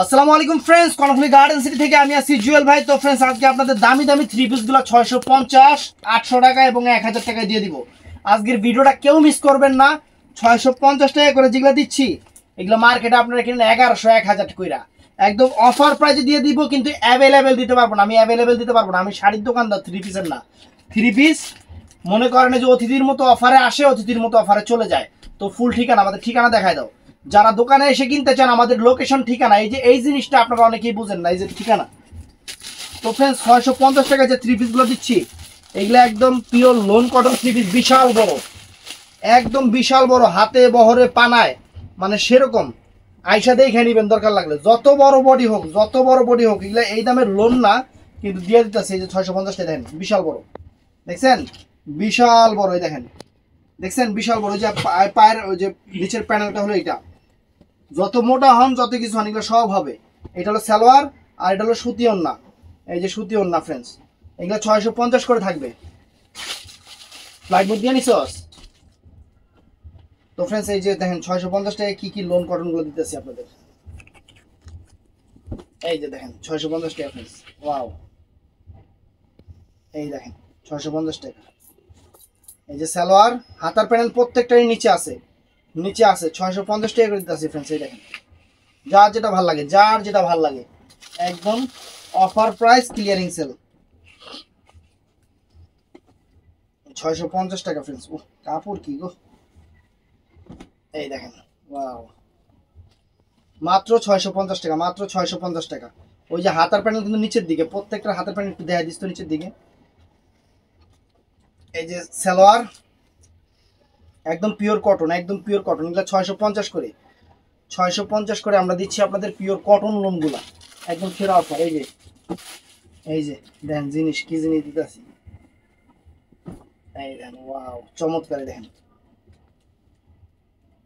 আসসালামু আলাইকুম friends, Karnaphuli garden city থেকে আমি আছি জুয়েল ভাই। তো ফ্রেন্ডস, আজকে আপনাদের দামি দামি থ্রি পিসগুলো 650, 800 টাকা এবং 1000 টাকায় দিয়ে দিব। আজকের ভিডিওটা কেউ মিস করবেন না। 650 টাকা করে যেগুলো দিচ্ছি, এগুলো মার্কেটে আপনারা কিনেন 1100, 1000 কইরা। একদম অফার প্রাইসে দিয়ে দিব, কিন্তু অ্যাভেলেবেল দিতে পারবো না। আমি অ্যাভেলেবেল দিতে পারবো না, আমি শাড়ির দোকানদার, থ্রি পিসের না। থ্রি পিস মনে করেন যে অতিথির মতো অফারে আসে, অতিথির মতো অফারে চলে যায়। তো ফুল ঠিকানা, আমাদের ঠিকানা দেখায় দাও। যারা দোকানে এসে কিনতে চান, আমাদের লোকেশন ঠিকানা, এই জিনিসটা আপনারা অনেকেই বুঝেন না, এই যে ঠিকানা। তো ফ্রেন্ডস, 650 টাকা যে থ্রি পিসগুলো দিচ্ছি, এগুলো একদম pure lawn cotton three piece, বিশাল বড়, একদম বিশাল বড়, হাতে বহরে পানায়, মানে সেরকম। আইসা দেখে নিবেন দরকার লাগলে, যত বড় বডি হোক, যত বড় বডি হোক, এগুলো এই দামের লোন না, কিন্তু দিয়ে দিতেছে। এই যে 650 টাকা দেখেন, বিশাল বড়, দেখছেন? বিশাল বড়, এই দেখেন, দেখছেন? বিশাল বড়। যে পায়ের ওই যে নিচের প্যানেলটা হলো এটা, যত মোটা হন, যত কিছু হন, এগুলো সব হবে। এটা হলো সালোয়ার, আর এটা হলো সুতি ওড়না। এই যে সুতি ওড়না ফ্রেন্ডস, এগুলো 650 করে থাকবে। প্লাইবোর্ড দিয়ে নিছস। তো ফ্রেন্ডস, এই যে দেখেন 650 টাকায় কি কি লোন কটনগুলো দিতেছি আপনাদের। এই যে দেখেন 650 টাকা ফ্রেন্ডস, ওয়াও। এই দেখেন 650 টাকা। এই যে সালোয়ার, হাতার প্যানেল প্রত্যেকটারই নিচে আছে, নিচে আছে। 650 টাকা করে দিতেছি ফ্রেন্ডস। এই দেখেন, যার যেটা ভাল লাগে, যার যেটা ভাল লাগে, একদম অফার প্রাইস, ক্লিয়ারিং সেল। 650 টাকা ফ্রেন্ডস। ও কাপড় কি গো! এই দেখেন, ওয়াও, মাত্র 650 টাকা, মাত্র 650 টাকা। ওই যে হাতার প্যানেল কিন্তু নিচের দিকে, প্রত্যেকটা হাতার প্যানেল একটু দেখা দিস তো নিচের দিকে। এই যে সালোয়ার, একদম পিওর কটন, একদম পিওর কটন, এগুলো 650 করে। 650 করে আমরা দিচ্ছি আপনাদের পিওর কটন লোনগুলা, একদম সেরা অফার। এই যে, এই যে দেখেন জিনিস, কি জিনিস দিতেছি, এই দেখেন, ওয়াও, চমৎকার। দেখেন,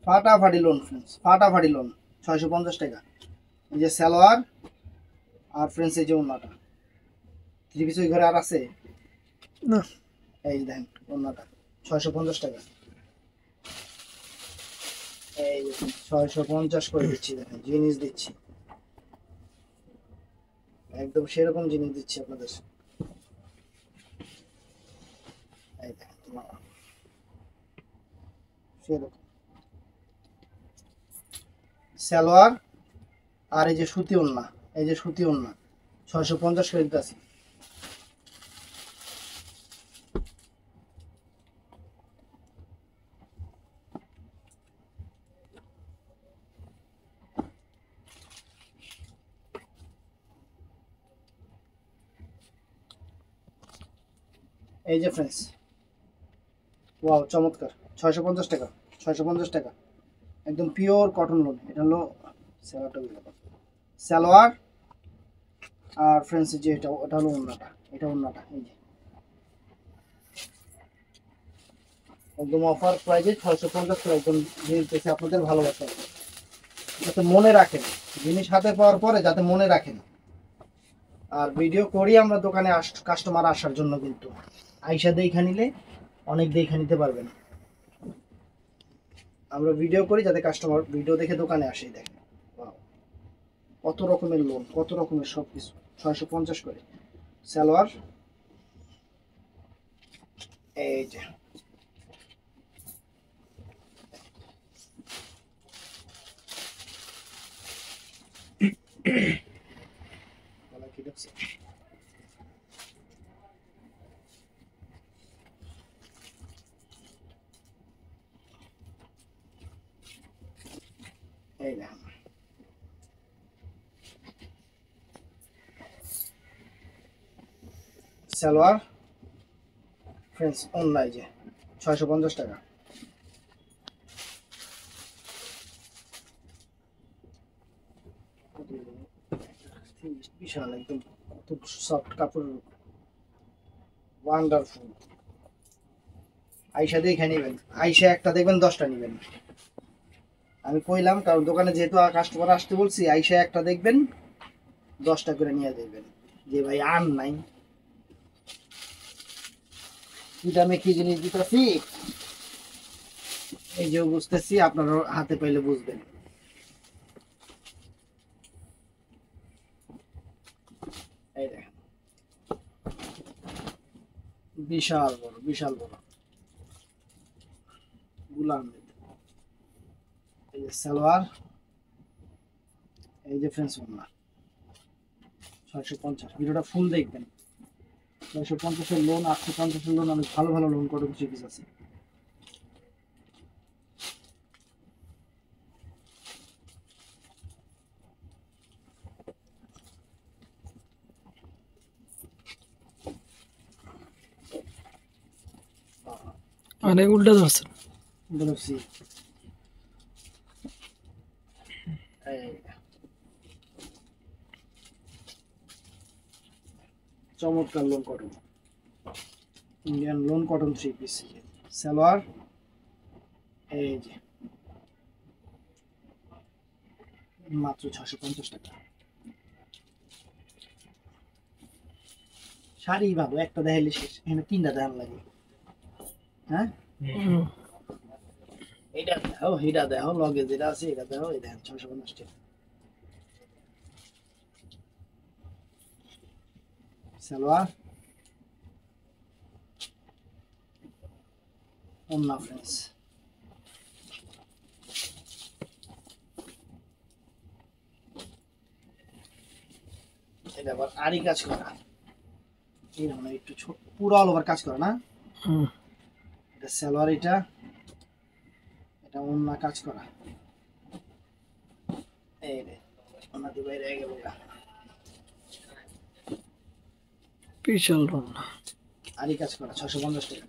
ফাটাফাটি লোন ফ্রেন্ডস, ফাটাফাটি লোন। 650 টাকা। এই যে সালোয়ার, আর ফ্রেন্ডস এই যে ওন্নাটা, থ্রি পিস ওই ঘরে আর আছে না। এই দেখেন ওন্নাটা, 650 টাকা। এই 650 করে দিচ্ছি, দেখেন জিনিস দিচ্ছি, একদম সেরকম জিনিস দিচ্ছি আপনাদের। এই দেখেন, সেরকম সালোয়ার, আর এই যে সুতি ওন্না, এই যে সুতি ওন্না, 650 করে দিতেছি। এই যে ফ্রেন্ডস, ওয়াও, চমৎকার। 650 টাকা, 650 টাকা, একদম পিওর কটন লোন। এটা হলো সালোয়ার, আর ফ্রেন্ডস যে এটা, ওটা হলো ওন্নাটা, এটা ওন্নাটা। এই যে একদম অফার প্রাইজে 650 করে একদম জিনিস দেখে আপনাদের ভালোবাসা, যাতে মনে রাখেন, জিনিস হাতে পাওয়ার পরে যাতে মনে রাখেন। আর ভিডিও করি আমরা দোকানে কাস্টমার আসার জন্য, কিন্তু আইসা দেখা নিলে অনেক দেখা নিতে পারবেন। আমরা ভিডিও করি যাতে কাস্টমার ভিডিও দেখে দোকানে আসে। দেখেন, ওয়াও, কত রকমের লোন, কত রকমের সব কিছু। 650 করে সালোয়ার। এই যে কি দেখছি, এই দেখেন সালোয়ার ফ্রেন্ডস, অনলাইন যে 650 টাকা। বিশাল, একদম কত সফট কাপড়, ওয়ান্ডারফুল। আইসা দেখে নেবেন, আইসা একটা দেখবেন 10টা নেবেন। আমি কইলাম, কারণ দোকানে যেহেতু কাস্টমার আসতে বলছি, আইসা একটা দেখবেন, 10টা করে নিয়ে দেখবেন, যে ভাই আর নাই। কি দামে কি জিনিস দিতেছি, এই যে বুঝতেছি, আপনারা হাতে পাইলে বুঝবেন। এই দেখেন বিশাল বড় গুলাম। এই যে সালোয়ার, এই যে ফ্রেন্ডস ওন্না 650। ভিডিওটা ফুল দেখবেন। 650 লোন, 850 লোন, অনেক ভালো ভালো লোন কত কিছু পিস আছে। অনেক উল্টা ধরছে। বলছি চমৎকার loan cotton, Indian loan cotton 3 piece. Salwar এই যে মাত্র 650 টাকা। শাড়ি ভালো, একটা দেখাইলে শেষ, এখানে 3টা দেখান লাগে। হ্যাঁ এটা দেখো লগে যেটা আছে এটা দেখো, এই দেখেন 650 টাকা। সালোয়ার ওন্না ফ্রেন্ডস, এটা আবার আরি কাজ করা, এই মানে একটু ছোট, পুরো অল ওভার কাজ করা না। এটা সালোয়ার, এটা ওন্না কাজ করা। এই রে ওন্না দি বাইরে গেল গা, বিশাল লোন। আরি কাজ করা 650 টাকা।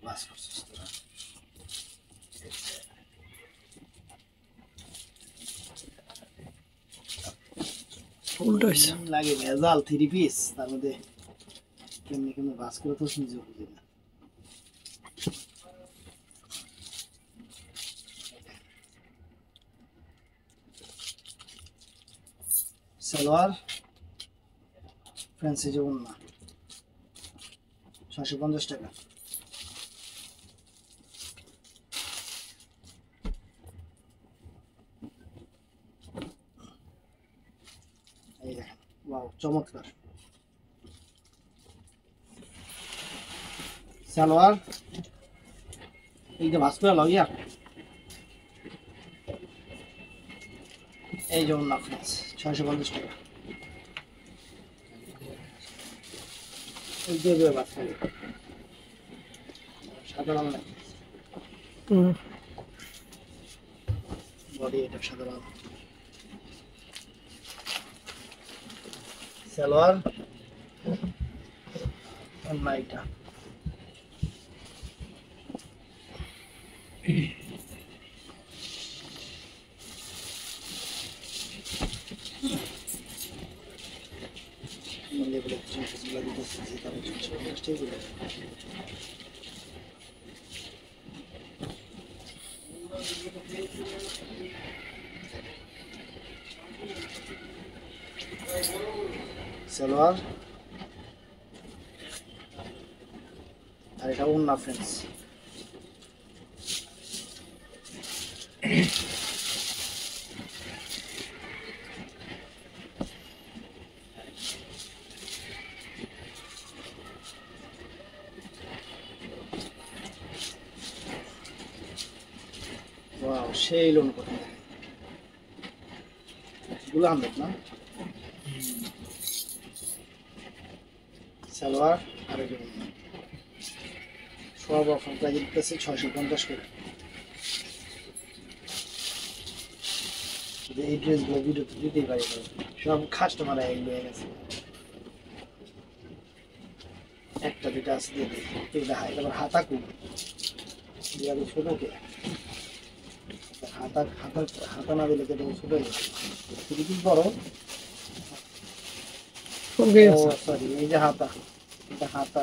বাস করছিস তোরা। উল্টা হয়েছে। লাগে ভেজাল 3 পিস, তার মধ্যে কেমনে বাস করে তো নিজে বুঝি না। সালোয়ার ফ্যান্সি যে ওন্না 650 টাকা। এই দেখেন ওয়াও চমৎকার সালোয়ার, এই যে ভাস্কর লাগিয়া, এই যে ওন্না ফ্রেন্স 650 টাকা। এই যে ভাস্কর সাধারণ না, বডি এটা সাধারণ। সালোয়ার ওন্না এটা সালোয়ার, আর এটা ওন্না ফ্রেন্ডস। ওয়াও সেই লোন কত গুলো আনবেন না। সালোয়ার আর সব অফার প্রাইস দিতেছে 650 করে। এই ড্রেসগুলো ভিডিওতে দিতেই পারি, সব কাস্টমার এগুলো হয়ে গেছে। একটা দুটা আছে দিয়ে দিই, দেখায়। তারপর হাতা খুব ছোট কে হাতা না দিলে কেটে ছোট হয়ে যাবে। বড় সরি, এই যে হাতা, এটা হাতা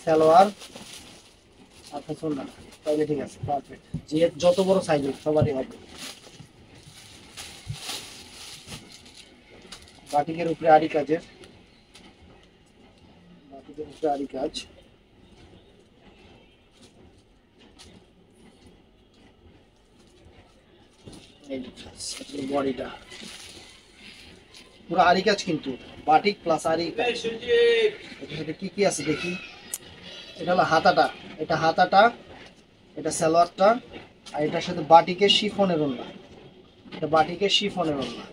সালোয়ার হাতা চল না, তাহলে ঠিক আছে পারফেক্ট। যে যত বড় সাইজ হোক সবারই হবে। বাটিকের উপরে আরি কাজের, বাটিকের উপরে আরি কাজ। এই বডিটা পুরো আরি কাজ, কিন্তু বাটিক প্লাস আরি কাজ। এটার সাথে কি কি আছে দেখি। এটা হলো হাতাটা, এটা হাতাটা, এটা সালোয়ারটা, আর এটার সাথে বাটিকের শিফনের ওড়না। এটা বাটিকের শিফনের ওড়না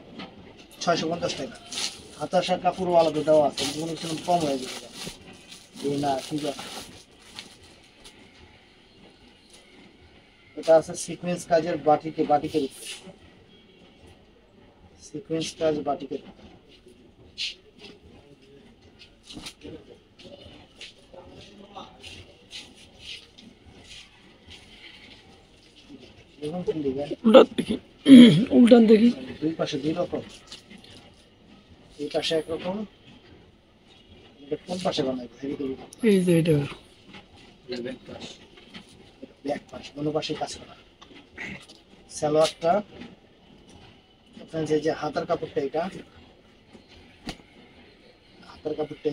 650 টাকা। হাতার সাথে কাপড় আলাদা দেওয়া আছে, কোনো কিছু কম হয়ে যাবে না, ঠিক আছে। এটা আছে সিকোয়েন্স কাজের বাটিকের উপরে, সিকোয়েন্স কাজ বাটিকের উপরে। এবং কোন দিকে উল্টান দেখি, উল্টান দেখি। দুই পাশে দুই রকম, এই পাশে একরকম, এটা কোন পাশে বানাইবে? এই যে এটা ব্যাক পাশ, কোনো পাশে কাজ করা। সালোয়ারটা আপনার যে হাতার কাপড়টা, এটা হাতার কাপড়টা,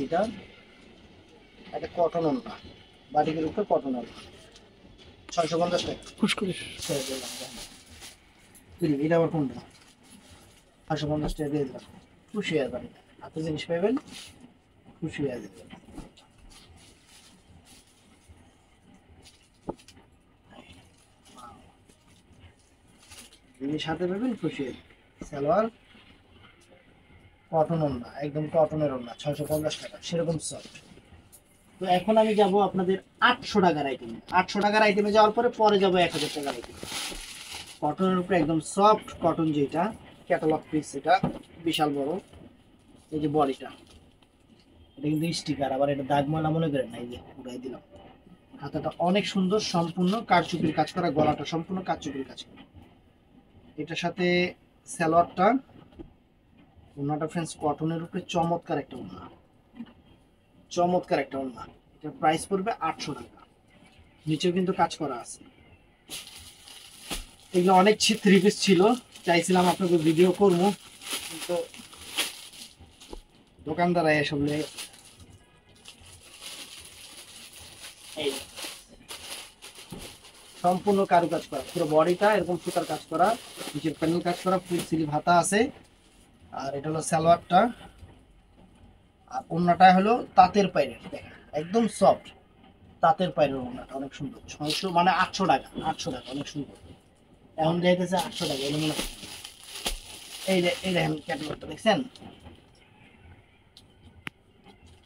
এটা কটন ওড়না, বাটিকের উপরে কটন ওড়না 650 টাকা। খুশ করে এটা আবার কোনটা? 650 টাকা দিয়ে দিলাম, খুশি হয়ে যাবেন। হাতে জিনিস পাইবেন, খুশি হয়ে যাবেন। জিনিস হাতে পাবেন, খুশি হয়ে যাবেন। সালোয়ার কটন ওড়না, একদম কটনের ওড়না 650 টাকা, সেরকম সফট। তো এখন আমি যাব আপনাদের 800 টাকার আইটেমে। 800 টাকার আইটেমে যাওয়ার পরে যাব 1000 টাকার আইটেমে। কটনের উপরে একদম সফট কটন, যেটা ক্যাটালগ পিস, এটা বিশাল বড়। এই যে বডিটা, এটা কিন্তু স্টিকার, আবার এটা দাগ ময়লা মনে করেন না, এই যে উড়াই দিলাম। হাতাটা অনেক সুন্দর, সম্পূর্ণ কারচুপির কাজ করা, গলাটা সম্পূর্ণ কারচুপির কাজ করা। এটার সাথে সালোয়ারটা, ওড়নাটা ফ্রেন্ডস কটনের উপরে চমৎকার একটা ওড়না, চমৎকার একটা ওড়না। এটার প্রাইস পড়বে 800 টাকা। নিচেও কিন্তু কাজ করা আছে। এগুলো অনেক থ্রি পিস ছিল, চাইছিলাম আপনাকে ভিডিও করবো, কিন্তু দোকানদার এসব সম্পূর্ণ কারুকাজ করা, পুরো বডিটা এরকম সুতার কাজ করা, নিচের প্যানেল কাজ করা, ফুল স্লিভ হাতা আছে। আর এটা হলো সালোয়ারটা, আর ওড়নাটা হলো তাঁতের পাইরের, দেখেন একদম সফট তাঁতের পাইরের ওড়নাটা, অনেক সুন্দর। 600 মানে 800 টাকা, 800 টাকা, অনেক সুন্দর। এখন যাইতেছে 800 টাকা। এটা মনে এই দেখেন ক্যাটালগটা দেখছেন,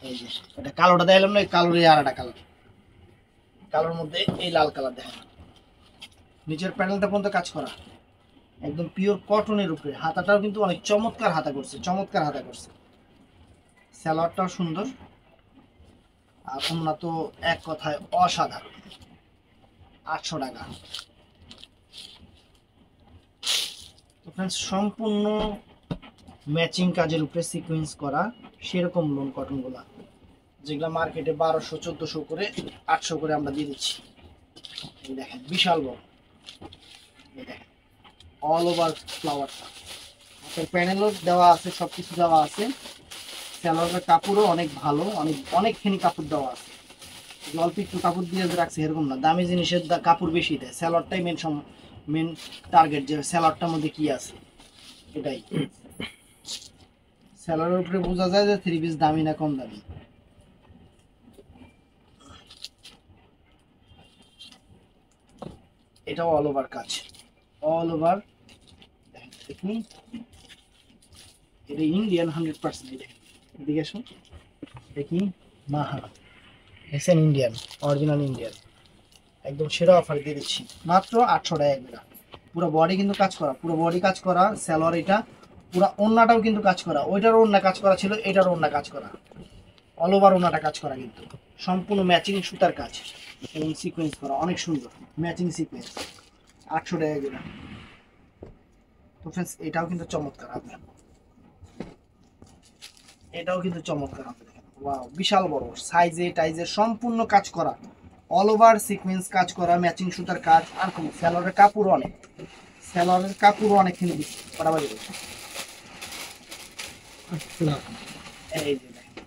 এই যে এটা কালোটা দেখালাম না, কালোর আর একটা কালার, কালোর মধ্যে এই লাল কালার দেখেন। নিচের প্যানেলটা পর্যন্ত কাজ করা, একদম পিওর কটনের উপরে। হাতাটাও কিন্তু অনেক চমৎকার হাতা করছে, চমৎকার হাতা করছে। সালোয়ারটাও সুন্দর, আর ওড়না তো এক কথায় অসাধারণ। 800 টাকা। তো ফ্রেন্ডস, সম্পূর্ণ ম্যাচিং কাজের উপরে সিকোয়েন্স করা, সেরকম লোন কটনগুলা, যেগুলো মার্কেটে 1200 1400 করে 800 করে আমরা দিয়ে দিচ্ছি। এই দেখেন বিশাল বড়, এই দেখেন অল ওভার ফ্লাওয়ারটা, হাতের প্যানেলও দেওয়া আছে, সবকিছু দেওয়া আছে। সালোয়ারের কাপড়ও অনেক ভালো, অনেকখানি কাপড় দেওয়া আছে। অল্প একটু কাপড় দিয়ে রাখছে এরকম না, দামি জিনিসের কাপড় বেশি দেয়। সালোয়ারটাই মেন টার্গেট, যে সালোয়ারটার মধ্যে কি আছে, এটাই। সালোয়ারের উপরে বোঝা যায় যে থ্রি পিস দামি না কম দামি। এটাও অল ওভার কাজ, অল ওভার। দেখুন এটা ইন্ডিয়ান 100%। এদিকে আসুন দেখি, মাহা দেখছেন, ইন্ডিয়ান, অরিজিনাল ইন্ডিয়ান, একদম সেরা অফার দিয়ে দিচ্ছি মাত্র 800 টাকা করে। পুরো বডি কিন্তু কাজ করা, পুরো বডি কাজ করা। সালোয়ার এটা পুরো, ওড়নাটাও কিন্তু কাজ করা, ওইটার ওড়না কাজ করা ছিল, এটার ওড়না কাজ করা, অল ওভার ওড়নাটা কাজ করা, কিন্তু সম্পূর্ণ ম্যাচিং সুতার কাজ এবং সিকোয়েন্স করা, অনেক সুন্দর ম্যাচিং সিকোয়েন্স। 800 টাকা করে। তো ফ্রেন্ডস, এটাও কিন্তু চমৎকার হবে, এটাও কিন্তু চমৎকার হবে। দেখেন ওয়াও, বিশাল বড় সাইজে টাইজে সম্পূর্ণ কাজ করা, অল ওভার সিকোয়েন্স কাজ করা, ম্যাচিং সুতার কাজ। আর কোন সালোয়ারের কাপড় অনেক, সালোয়ারের কাপড় অনেকখানি দিচ্ছে বাড়াবাড়ি করছে। এই যে দেখেন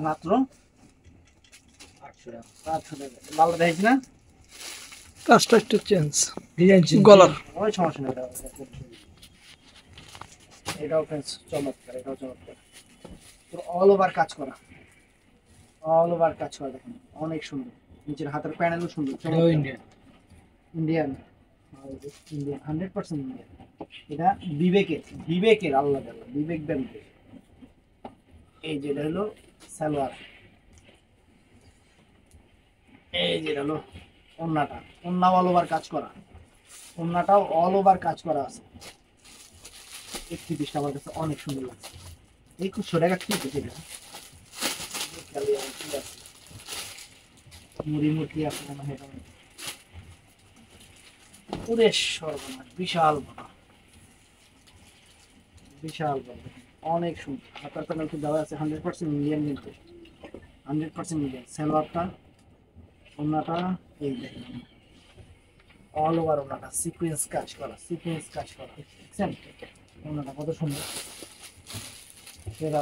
মাত্র 800 টাকা। 800 টাকা লালটা দেখছি না, কাজটা একটু চেঞ্জ, ডিজাইন গলার। ওই সমস্যা নেই, এটাও ফ্রেন্ডস চমৎকার, এটাও চমৎকার, পুরো অল ওভার কাজ করা, অল ওভার কাজ করা দেখেন, অনেক সুন্দর। নিচের হাতের প্যানেলও সুন্দর, ইন্ডিয়ান, ইন্ডিয়ান 100% ইন্ডিয়ান। এটা বিবেকের, বিবেকের আল্লাহ আল্লাহ, বিবেক ব্র্যান্ডের। এই যেটা হলো সালোয়ার, এই যেটা হলো ওন্নাটা, ওন্না অল ওভার কাজ করা, ওন্নাটাও অল ওভার কাজ করা আছে। এই থ্রি পিসটা আমার কাছে অনেক সুন্দর লাগছে। 2100 টাকা কি এটা, মুড়ি মুড়ি আছে না, এটা পুরে সর্বনাশ, বিশাল বড়, বিশাল বড়, অনেক সুন্দর। হাতার প্যানেল তো দেওয়া আছে 100% ইন্ডিয়ান, কিন্তু 100% ইন্ডিয়ান। সালোয়ারটা, ওন্নাটা এই দেখেন অল ওভার, ওন্নাটা সিকোয়েন্স কাজ করা, সিকোয়েন্স কাজ করা, দেখছেন ওন্নাটা কত সুন্দর। সেটা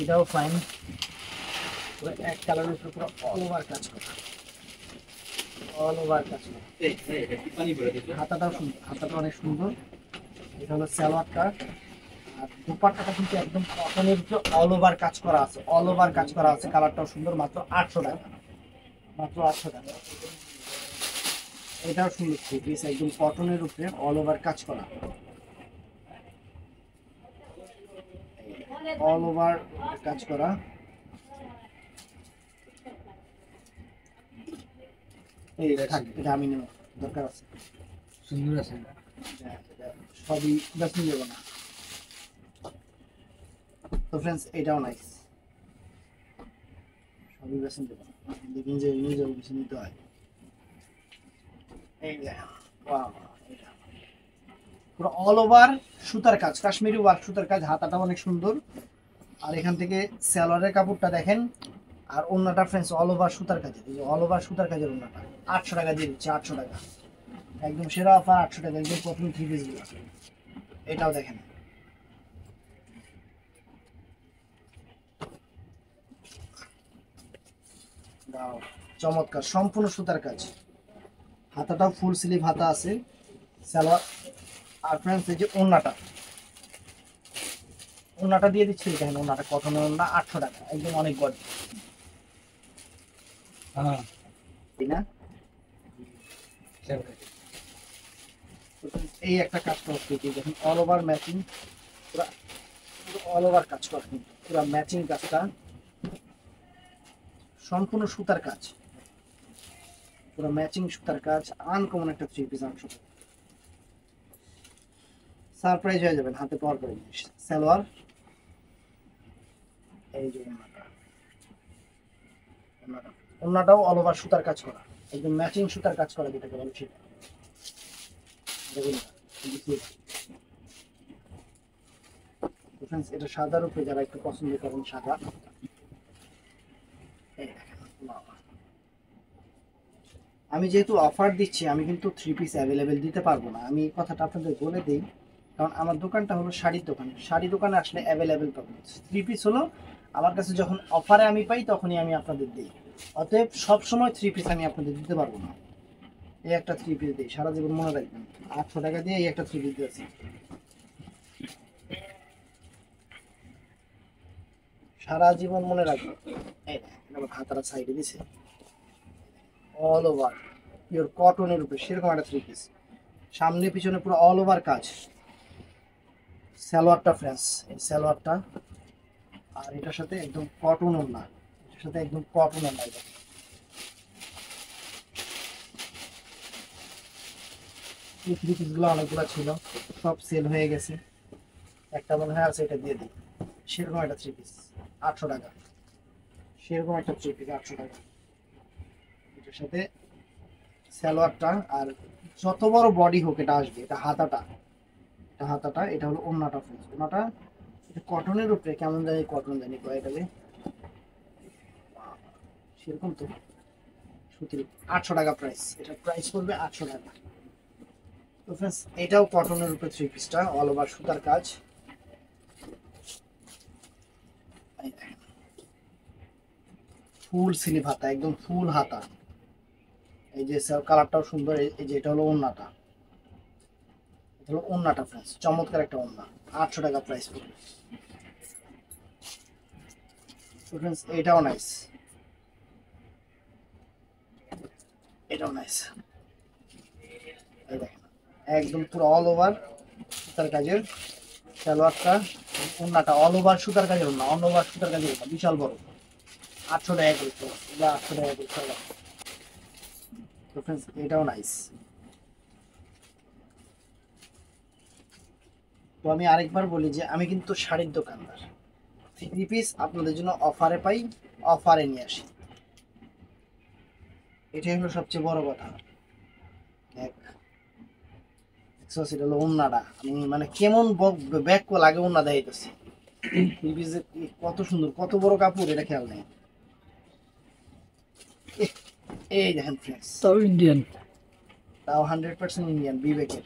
এটাও ফাইন, এক কালারের উপর পুরো অল ওভার কাজ করা, অল ওভার কাজ করা। হাতাটাও সুন্দর, হাতাটা অনেক সুন্দর। এটা হলো সালোয়ারটা, আর দুপাট্টাটা কিন্তু একদম কটনের উপরে অল ওভার কাজ করা আছে, অল ওভার কাজ করা আছে। কালারটাও সুন্দর, মাত্র 800 টাকা, মাত্র 800 টাকা। এটাও সুন্দর থ্রি পিস, একদম কটনের উপরে অল ওভার কাজ করা, অল ওভার কাজ করা। এই থাক, এটা আমি নেব, দরকার আছে, সুন্দর আছে, সবই বেশ নিয়ে যাবো না। তো ফ্রেন্ডস এটাও নাইস, সবই বেশ নিয়ে যাবো না, দেখুন যে নিয়ে যাবো, কিছু নিতে হয়। এই দেখেন, ওয়াও, এটা পুরো অল ওভার সুতার কাজ, কাশ্মীরি ওয়ার্ক সুতার কাজ। হাতাটা অনেক সুন্দর, আর এখান থেকে সালোয়ারের কাপড়টা দেখেন, আর ওন্নাটা ফ্রেন্ডস অল ওভার সুতার কাজের, এই যে অল ওভার সুতার কাজের ওন্নাটা 800 টাকা দিয়ে দিচ্ছে, 800 টাকা একদম সেরা অফার, 800 টাকা একদম প্রথম থ্রি পিস গুলো। এটাও দেখেন, দাও চমৎকার, সম্পূর্ণ সুতার কাজ। হাতাটাও ফুল স্লিভ হাতা আছে, সালোয়ার। আর ফ্রেন্ডস এই যে ওন্নাটা, ওন্নাটা দিয়ে দিচ্ছি, দেখেন ওন্নাটা কটনের ওন্না, 800 টাকা একদম অনেক গড, হ্যাঁ তাই না? এই একটা কাজ করতে দেখেন, অল ওভার ম্যাচিং, পুরো অল ওভার কাজ করা, পুরো ম্যাচিং কাজটা, সম্পূর্ণ সুতার কাজ, পুরো ম্যাচিং সুতার কাজ। আনকমন একটা থ্রি পিস, 800 টাকা, সারপ্রাইজ হয়ে যাবেন হাতে পাওয়ার পরে। সালোয়ার, এই যে ওন্নাটাও অল ওভার সুতার কাজ করা, একদম ম্যাচিং সুতার কাজ করা, যেটাকে বলে সেটা দেখুন। ফ্রেন্ডস এটা সাদার উপরে যারা একটু পছন্দ করেন, সাদা, আমি যেহেতু অফার দিচ্ছি, আমি কিন্তু থ্রি পিস অ্যাভেলেবেল দিতে পারবো না, আমি এই কথাটা আপনাদের বলে দিই। কারণ আমার দোকানটা হলো শাড়ির দোকান, শাড়ি দোকানে আসলে অ্যাভেলেবেল পাবেন। থ্রি পিস হলো আমার কাছে যখন অফারে আমি পাই, তখনই আমি আপনাদের দিই। অতএব সবসময় থ্রি পিস আমি আপনাদের দিতে পারবো না। এই একটা থ্রি পিস দিই, সারা জীবন মনে রাখবেন, 800 টাকা দিয়ে এই একটা থ্রি পিস দিয়েছি, সারা জীবন মনে রাখবেন। এই আমার হাতারা সাইডে দিছে, অল ওভার পিওর কটনের উপরে সেরকম একটা থ্রি পিস, সামনে পিছনে পুরো অল ওভার কাজ। সালোয়ারটা ফ্রেন্ডস, এই সালোয়ারটা, আর এটার সাথে একদম কটন ওড়না, এটার সাথে একদম কটন ওড়না। এই থ্রি পিসগুলো অনেকগুলো ছিল, সব সেল হয়ে গেছে, একটা মনে হয় আছে, এটা দিয়ে দিই। সেরকম একটা থ্রি পিস 800 টাকা, সেরকম একটা থ্রি পিস 800 টাকা। এটার সাথে সালোয়ারটা, আর যত বড় বডি হোক এটা আসবে। এটা হাতাটা, এটা হাতাটা, এটা হলো ওন্নাটা ফ্রেন্ডস, ওন্নাটা এটা কটনের উপরে, কেমন জানি কটন জানি কয় এটাকে, সেরকম তো সুতির। 800 টাকা প্রাইস, এটা প্রাইস পড়বে 800 টাকা। তো ফ্রেন্ডস এটাও কটনের উপরে থ্রি পিসটা, অল ওভার সুতার কাজ, ফুল স্লিভ হাতা, একদম ফুল হাতা। এই যে কালারটাও সুন্দর। এই যে এটা হলো ওড়নাটা, এটা হলো ওড়নাটা ফ্রেন্ডস, চমৎকার একটা ওড়না। 800 টাকা প্রাইস পড়বে ফ্রেন্ডস। এটাও নাইস, এটাও নাইস। এই দেখেন একদম পুরো অল ওভার সুতার কাজের সালোয়ারটা, ওড়নাটা অল ওভার সুতার কাজের ওড়না, অল ওভার সুতার কাজের ওড়না, বিশাল বড়। 800 টাকা করে, 800 টাকা করে। তো ফ্রেন্ডস এটাও নাইস। তো আমি আরেকবার বলি যে আমি কিন্তু শাড়ির দোকানদার, 3 পিস আপনাদের জন্য অফারে পাই, অফারে নিয়ে আসি। এটাই হলো সবচেয়ে বড় কথা। সেটা হলো ওন্নাটা, আমি মানে কেমন ব্যাগ লাগে ওন্না দেখাইতেছি। 3 পিস কত সুন্দর, কত বড় কাপড়, এটা খেয়াল নেই। এই দেখেন ফ্রেন্ডস, তাও ইন্ডিয়ান, তাও 100% ইন্ডিয়ান, বিবেকের,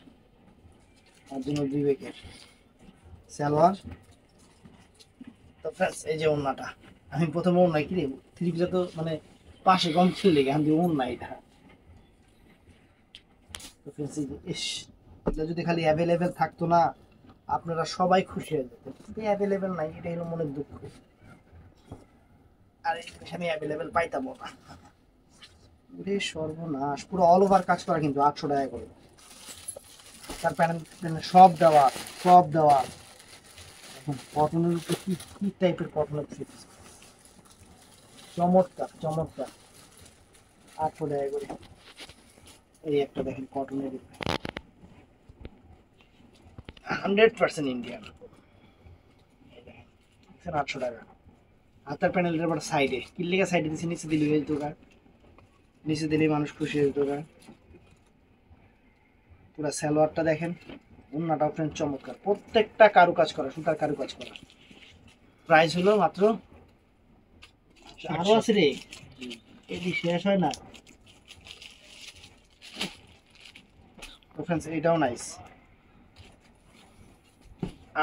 অরিজিনাল বিবেকের সালোয়ার। তো ফ্রেন্ডস এই যে ওন্নাটা, আমি প্রথমে ওন্না কি 3 পিসে তো মানে পাশে কম ছিল, এখান দিয়ে ওন্না এটা। তো ফ্রেন্ডস ইস, এটা যদি খালি অ্যাভেলেবেল থাকতো না আপনারা সবাই খুশি হয়ে যেতেন। অ্যাভেলেবেল নাই, এটা হলো মনের দুঃখ। আর এই জিনিস আমি অ্যাভেলেবেল পাইতাম না। ওরে সর্বনাশ, পুরো অল ওভার কাজ করা কিন্তু 800 টাকা করে। তার প্যানেল সব দেওয়া, সব দেওয়া। এখন কটনের উপরে কি টাইপের কটনের থ্রি পিস, চমৎকার চমৎকার, 800 টাকা করে। এই একটা দেখেন কটনের উপরে 100% ইন্ডিয়ান, 800 টাকা। হাতার প্যানেলের আবার সাইডে কি লেগে সাইডে দিচ্ছে, নিচে দিলে হয়ে যেত, নিচে দিলে মানুষ খুশি হয়ে যেত। পুরো সালোয়ারটা দেখেন, ওন্নাটাও ফ্রেন্ড চমৎকার, প্রত্যেকটা কারুকাজ করা, সুতার কারুকাজ করা। প্রাইস হলো মাত্র, আরো আছে রে, এটি শেষ হয় না। তো ফ্রেন্ডস এটাও নাইস,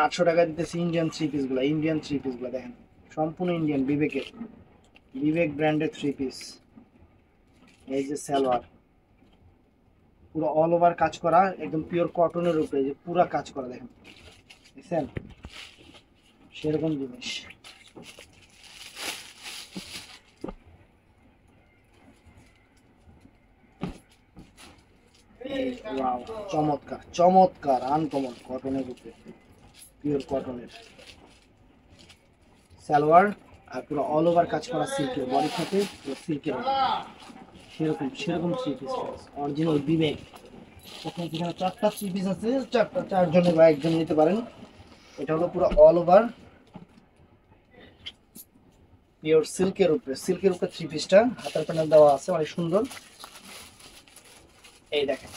800 টাকা দিতেছি ইন্ডিয়ান থ্রি পিস গুলা। ইন্ডিয়ান থ্রি পিস গুলা দেখেন সম্পূর্ণ ইন্ডিয়ান, বিবেকের, বিবেক ব্র্যান্ডের থ্রি পিস। এই যে সালোয়ার পুরো অল ওভার কাজ করা, একদম পিওর কটনের উপরে, যে পুরো কাজ করা দেখেন, দেখছেন সেরকম জিনিস। ওয়াও, চমৎকার চমৎকার, আনকমন কটনের উপরে, পিওর কটনের সালোয়ার, আর পুরো অল ওভার কাজ করা সিল্কের, বডি থাকে পুরো সিল্কের, সেরকম সেরকম থ্রি পিস অরিজিনাল বিবেক। এখানে 4টা থ্রি পিস আছে, 4 জনে বা একজন নিতে পারেন। এটা হলো পুরো অল ওভার পিওর সিল্কের উপরে, সিল্কের উপরে থ্রি পিসটা, হাতার প্যানেল দেওয়া আছে অনেক সুন্দর। এই দেখেন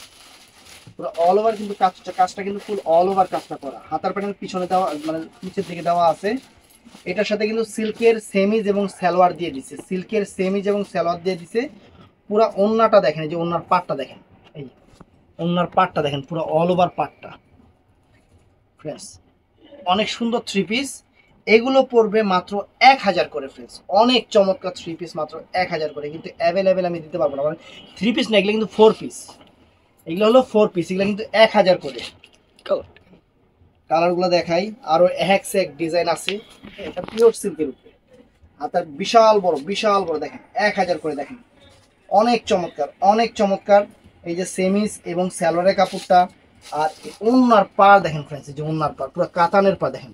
পুরো অল ওভার কিন্তু কাজটা কিন্তু ফুল অল ওভার কাজটা করা। হাতার প্যানেল পিছনে দেওয়া মানে নিচের দিকে দেওয়া আছে। এটার সাথে কিন্তু সিল্কের সেমিজ এবং সালোয়ার দিয়ে দিছে, সিল্কের সেমিজ এবং সালোয়ার দিয়ে দিছে। পুরো ওন্নাটা দেখেন, এই যে ওন্নার পাটটা দেখেন, এই ওন্নার পাটটা দেখেন, পুরো অল ওভার পাটটা ফ্রেন্ডস, অনেক সুন্দর থ্রি পিস। এগুলো পড়বে মাত্র 1000 করে ফ্রেন্ডস, অনেক চমৎকার থ্রি পিস, মাত্র 1000 করে। কিন্তু অ্যাভেলেবেল আমি দিতে পারবো না, মানে থ্রি পিস না, এগুলো কিন্তু 4 পিস, এগুলো হলো 4 পিস, এগুলো কিন্তু 1000 করে। কালারগুলো দেখাই, আরো এক সে এক ডিজাইন আছে। এটা পিওর সিল্কের উপরে, হাতার বিশাল বড়, বিশাল বড় দেখেন, 1000 করে দেখেন, অনেক চমৎকার, অনেক চমৎকার। এই যে সেমিস এবং সালোয়ারের কাপড়টা, আর ওন্নার পাড় দেখেন ফ্রেন্ডস, যে ওন্নার পাড় পুরো কাতানের পাড় দেখেন,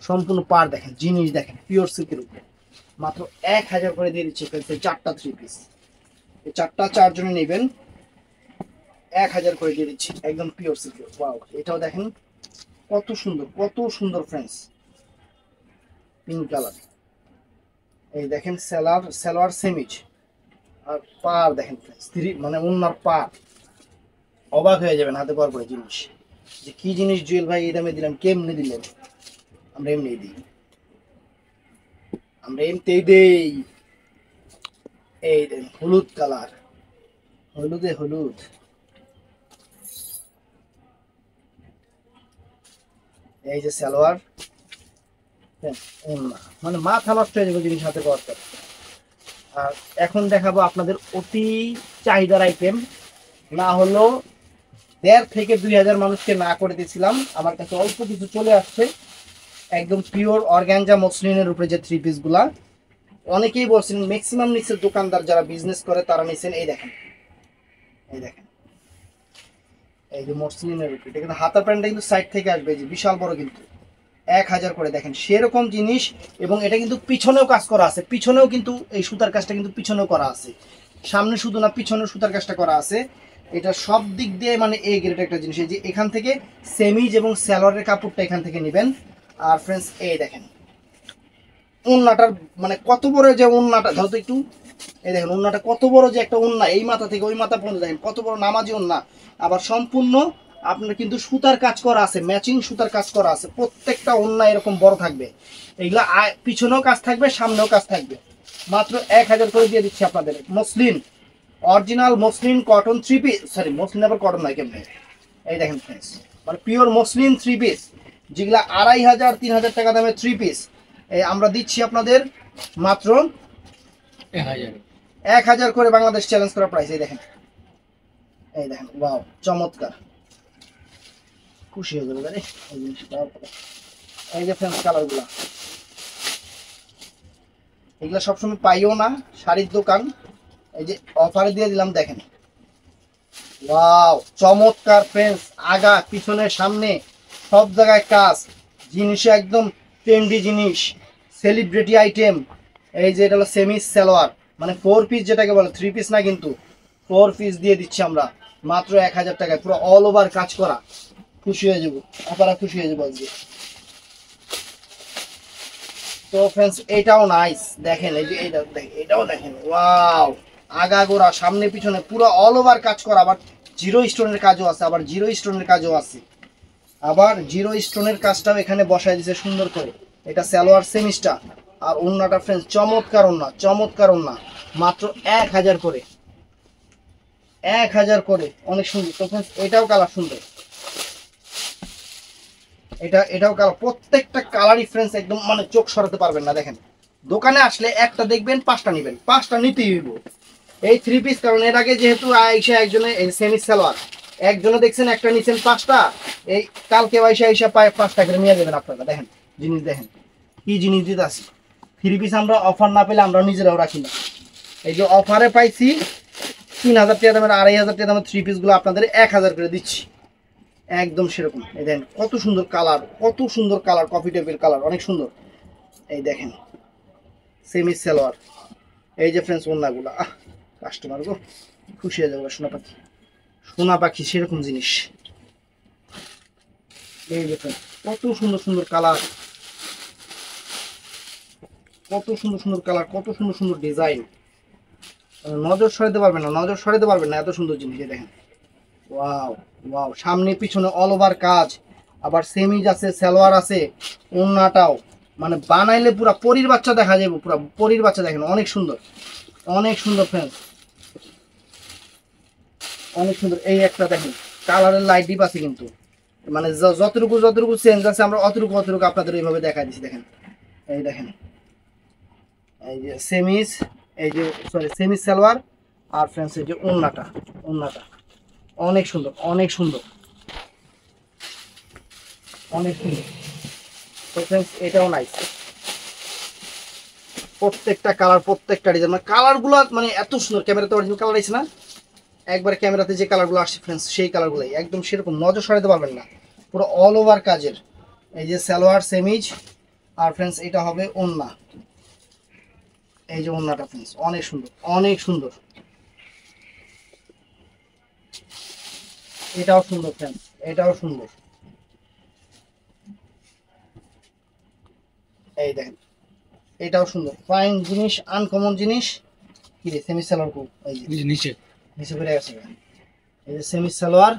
সম্পূর্ণ পাড় দেখেন, জিনিস দেখেন পিওর সিল্কের উপরে। মাত্র 1000 করে দিয়ে দিচ্ছি ফ্রেন্ডস, এই 4টা থ্রি পিস, এই 4টা 4 জনে নেবেন, 1000 করে দিয়ে দিচ্ছি, একদম পিওর সিল্কের। ওয়াও, এটাও দেখেন কত সুন্দর, কত সুন্দর ফ্রেন্ডস, পিঙ্ক কালার। এই দেখেন সালোয়ার সেমিজ, আর পার দেখেন ফ্রেন্ডস, মানে ওন্নার পার, অবাক হয়ে যাবেন হাতে পাওয়ার পরে জিনিস, যে কি জিনিস জুয়েল ভাই এই দামে দিলাম, কেমনে দিলেন? আমরা এমনি দিই, আমরা এমনিতেই দেই। এই দেখেন হলুদ কালার, হলুদে হলুদ, এই যে সালোয়ার, মানে মাথা নষ্ট হয়ে যাবে জিনিস হাতে পাওয়ার পর। আর এখন দেখাবো আপনাদের অতি চাহিদার আইটেম, না হলো 1,500 থেকে 2,000 মানুষকে না করে দিয়েছিলাম, আমার কাছে অল্প কিছু চলে আসছে। একদম পিওর অর্গানজা মসলিনের উপরে যে থ্রি পিস গুলা, অনেকেই বলছেন, ম্যাক্সিমাম নিচের দোকানদার যারা বিজনেস করে তারা নিচ্ছেন। এই দেখেন, এই দেখেন, এই যে মসলিনের উপরে, এটা কিন্তু হাতার প্যান্টটা কিন্তু সাইড থেকে আসবে, এই যে বিশাল বড়, কিন্তু 1,000 করে দেখেন সেরকম জিনিস। এবং এটা কিন্তু পিছনেও কাজ করা আছে, পিছনেও কিন্তু এই সুতার কাজটা কিন্তু পিছনেও করা আছে, সামনে শুধু না পিছনেও সুতার কাজটা করা আছে। এটা সব দিক দিয়ে মানে এ গ্রেড একটা জিনিস। এই যে এখান থেকে সেমিজ এবং স্যালোয়ারের কাপড়টা এখান থেকে নেবেন। আর ফ্রেন্ডস এই দেখেন ওন্নাটার মানে কত বড় যে ওন্নাটা, ধরো একটু, এই দেখেন ওন্নাটা কত বড় যে একটা ওন্না, এই মাথা থেকে ওই মাথা পর্যন্ত দেখেন কত বড় নামাজি ওন্না। আবার সম্পূর্ণ আপনার কিন্তু সুতার কাজ করা আছে, ম্যাচিং সুতার কাজ করা আছে, প্রত্যেকটা ওন্না এরকম বড় থাকবে। এগুলা পিছনেও কাজ থাকবে, সামনেও কাজ থাকবে। মাত্র 1,000 করে দিয়ে দিচ্ছি আপনাদের। Muslin, original muslin cotton three piece, sorry muslin আবার কটন নয় কেমন, এই দেখেন ফ্রেন্ডস, মানে পিওর মসলিন থ্রি পিস, যেগুলা 2,500 3,000 টাকা দামের থ্রি পিস, আমরা দিচ্ছি আপনাদের মাত্র 1,000 করে, বাংলাদেশ চ্যালেঞ্জ করা প্রাইস। এই দেখেন, এই দেখেন, ওয়াও চমৎকার, খুশি হয়ে যাবে রে এই জিনিসটা। এই যে ফ্রেন্ডস কালারগুলা, এগুলা সবসময় পাইও না শাড়ির দোকান, এই যে অফারে দিয়ে দিলাম, দেখেন ওয়াও চমৎকার ফ্রেন্ডস, আগা পিছনে সামনে সব জায়গায় কাজ, জিনিস একদম ট্রেন্ডি জিনিস, সেলিব্রিটি আইটেম। এই যে এটা হলো সেমি সালোয়ার, মানে 4 পিস যেটাকে বলে, 3 পিস না কিন্তু 4 পিস দিয়ে দিচ্ছি আমরা মাত্র 1,000 টাকায়, পুরো অল ওভার কাজ করা। খুশি হয়ে যাবো, আপনারা খুশি হয়ে যাবো আজকে। তো ফ্রেন্ডস এটাও নাইস, দেখেন এই যে এইটা দেখেন, এটাও দেখেন ওয়াও, আগাগোড়া সামনে পিছনে পুরো অল ওভার কাজ করা। আবার জিরো স্টোনের কাজও আছে, আবার জিরো স্টোনের কাজও আছে, আবার জিরো স্টোনের কাজটাও এখানে বসায় দিয়েছে সুন্দর করে। এটা সালোয়ার সেমিসটা, আর ওন্নাটা ফ্রেন্ডস চমৎকার ওন্না, চমৎকার ওন্না, মাত্র 1,000 করে, 1,000 করে, অনেক সুন্দর। তো ফ্রেন্ডস এটাও কালার সুন্দর, এটাও কালার, প্রত্যেকটা কালারই ফ্রেন্ডস একদম মানে চোখ সরাতে পারবেন না। দেখেন দোকানে আসলে একটা দেখবেন, 5টা নেবেন, 5টা নিতেই হইব এই থ্রি পিস। কারণ এর আগে যেহেতু আইসা একজনে সেমি সালোয়ার, একজনে দেখছেন একটা নিচ্ছেন 5টা, এই কালকে আইসা পায় 5টা করে নিয়ে যাবেন আপনারা। দেখেন জিনিস, দেখেন কি জিনিস দিতে আসি। থ্রি পিস আমরা অফার না পেলে আমরা নিজেরাও রাখি না। এই যে অফারে পাইছি 3,000 টাকা দামের, 2,500 টাকা দামের থ্রি পিসগুলো আপনাদের 1,000 করে দিচ্ছি, একদম সেরকম। এই দেখেন কত সুন্দর কালার, কত সুন্দর কালার, কফি টেপের কালার, অনেক সুন্দর। এই দেখেন সেমি সালোয়ার, এই যে ফ্রেন্ডস ওন্নাগুলো, কাস্টমার গো খুশি হয়ে যাবে, সোনা পাখি, সোনা পাখি সেরকম জিনিস। এই যে ফ্রেন্ডস কত সুন্দর সুন্দর কালার, কত সুন্দর সুন্দর কালার, কত সুন্দর সুন্দর ডিজাইন, নজর সরাতে পারবেন না, নজর সরাতে পারবেন না, এত সুন্দর জিনিস। দেখেন ওয়াও ওয়াও, সামনে পিছনে অল ওভার কাজ, আবার সেমিজ আছে, সালোয়ার আছে, ওন্নাটাও মানে বানাইলে পুরো পরীর বাচ্চা দেখা যাবে, পুরো পরীর বাচ্চা। দেখেন অনেক সুন্দর, অনেক সুন্দর ফ্রেন্ডস, অনেক সুন্দর। এই একটা দেখেন কালারের লাইট ডিপ আছে কিন্তু, মানে যতটুকু যতটুকু চেঞ্জ আছে আমরা অতটুকু অতটুকু আপনাদের এইভাবে দেখাই দিচ্ছি। দেখেন এই দেখেন, এই যে সেমিজ, এই যে সরি সেমিজ সালোয়ার, আর ফ্রেন্ডস এই যে ওন্নাটা, ওন্নাটা অনেক সুন্দর, অনেক সুন্দর, অনেক সুন্দর। তো ফ্রেন্ডস এটাও নাইস, প্রত্যেকটা কালার, প্রত্যেকটা ডিজাইন, মানে কালারগুলো মানে এত সুন্দর। ক্যামেরাতে অরিজিনাল কালার আছে না, একবারে ক্যামেরাতে যে কালারগুলো আসছে ফ্রেন্ডস সেই কালারগুলোই একদম সেরকম, নজর সরাতে পারবেন না, পুরো অল ওভার কাজের। এই যে সালোয়ার সেমিজ, আর ফ্রেন্ডস এটা হবে ওন্না, এই যে ওন্নাটা ফ্রেন্ডস অনেক সুন্দর, অনেক সুন্দর। এটাও সুন্দর ফ্রেন্ডস, এটাও সুন্দর। এই দেখেন এটাও সুন্দর, ফাইন জিনিস, আনকমন জিনিস। কি রে সেমি সালোয়ার কো, এই যে নিচে নিচে পড়ে গেছে। এই যে সেমি সালোয়ার,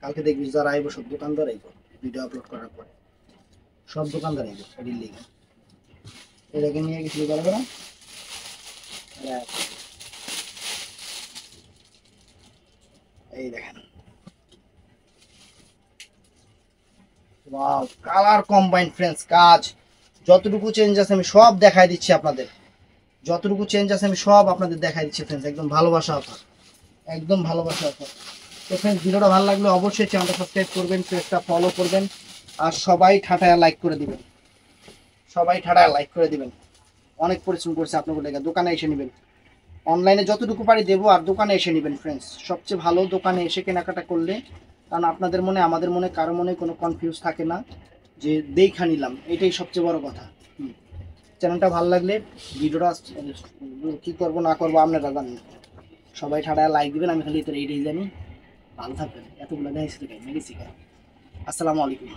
কালকে দেখবি যারা আইব সব দোকানদার আইব, ভিডিও আপলোড করার পরে সব দোকানদার আইব এটির লিগে। এটাকে নিয়ে গেছিল পারবে না, এই দেখেন ওয়াও, কালার কম্বাইন ফ্রেন্ডস, কাজ যতটুকু চেঞ্জ আছে আমি সব দেখাই দিচ্ছি আপনাদের। যতটুকু চেঞ্জ আছে আমি সব আপনাদের দেখাই দিচ্ছি ফ্রেন্ডস, একদম ভালোবাসা অফার, একদম ভালোবাসা অফার। তো ফ্রেন্ডস ভিডিওটা ভালো লাগলে অবশ্যই চ্যানেলটা সাবস্ক্রাইব করবেন, পেজটা ফলো করবেন, আর সবাই ঠাটায়া লাইক করে দিবেন, সবাই ঠাটায়া লাইক করে দিবেন। অনেক পরিশ্রম করছে আপনাদের লেগে, দোকানে এসে নেবেন, অনলাইনে যতটুকু পারি দেবো, আর দোকানে এসে নেবেন ফ্রেন্ডস, সবচেয়ে ভালো দোকানে এসে কেনাকাটা করলে, কারণ আপনাদের মনে আমাদের মনে কারো মনে কোনো কনফিউজ থাকে না যে দেখা নিলাম, এটাই সবচেয়ে বড় কথা। চ্যানেলটা ভালো লাগলে ভিডিওটা কী করবো না করবো আপনারা জানেন, সবাই ঠাড়ায় লাইক দিবেন, আমি খালি তোর এইটাই জানি। ভালো থাকবেন, এতগুলো দেখাইছি তো, আসসালামু আলাইকুম।